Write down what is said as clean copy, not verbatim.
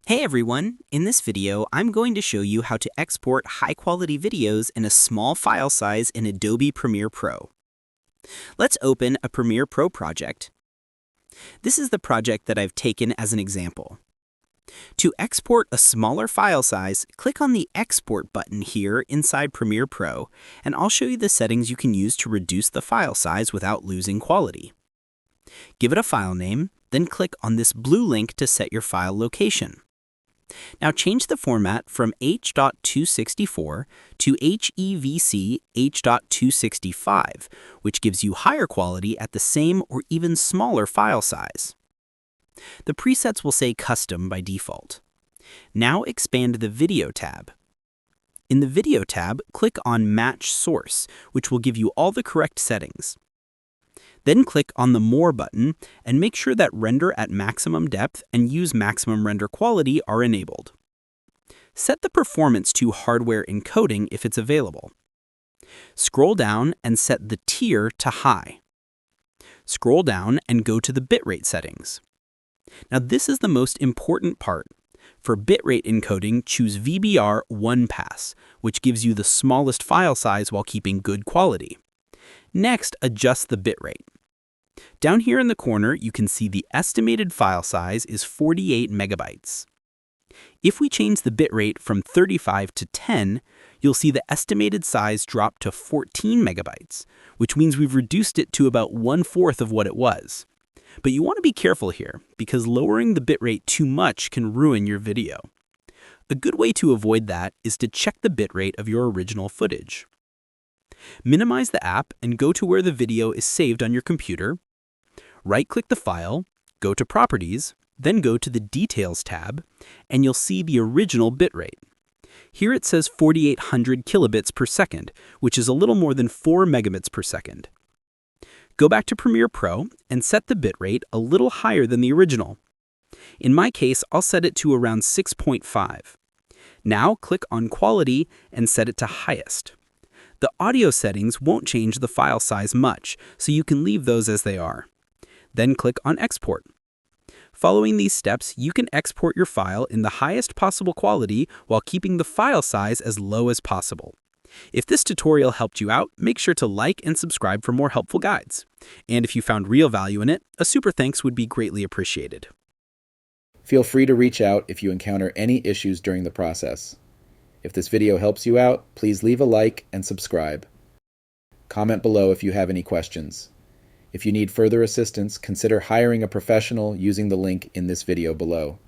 Hey everyone! In this video, I'm going to show you how to export high-quality videos in a small file size in Adobe Premiere Pro. Let's open a Premiere Pro project. This is the project that I've taken as an example. To export a smaller file size, click on the Export button here inside Premiere Pro, and I'll show you the settings you can use to reduce the file size without losing quality. Give it a file name, then click on this blue link to set your file location. Now change the format from H.264 to HEVC H.265, which gives you higher quality at the same or even smaller file size. The presets will say Custom by default. Now expand the Video tab. In the Video tab, click on Match Source, which will give you all the correct settings. Then click on the More button and make sure that Render at Maximum Depth and Use Maximum Render Quality are enabled. Set the performance to Hardware Encoding if it's available. Scroll down and set the tier to High. Scroll down and go to the bitrate settings. Now this is the most important part. For bitrate encoding, choose VBR 1 pass, which gives you the smallest file size while keeping good quality. Next, adjust the bitrate. Down here in the corner, you can see the estimated file size is 48 megabytes. If we change the bitrate from 35 to 10, you'll see the estimated size drop to 14 megabytes, which means we've reduced it to about 1/4 of what it was. But you want to be careful here, because lowering the bitrate too much can ruin your video. A good way to avoid that is to check the bitrate of your original footage. Minimize the app and go to where the video is saved on your computer. Right-click the file, go to Properties, then go to the Details tab, and you'll see the original bitrate. Here it says 4,800 kilobits per second, which is a little more than 4 megabits per second. Go back to Premiere Pro and set the bitrate a little higher than the original. In my case, I'll set it to around 6.5. Now click on Quality and set it to Highest. The audio settings won't change the file size much, so you can leave those as they are. Then click on Export. Following these steps, you can export your file in the highest possible quality while keeping the file size as low as possible. If this tutorial helped you out, make sure to like and subscribe for more helpful guides. And if you found real value in it, a super thanks would be greatly appreciated. Feel free to reach out if you encounter any issues during the process. If this video helps you out, please leave a like and subscribe. Comment below if you have any questions. If you need further assistance, consider hiring a professional using the link in this video below.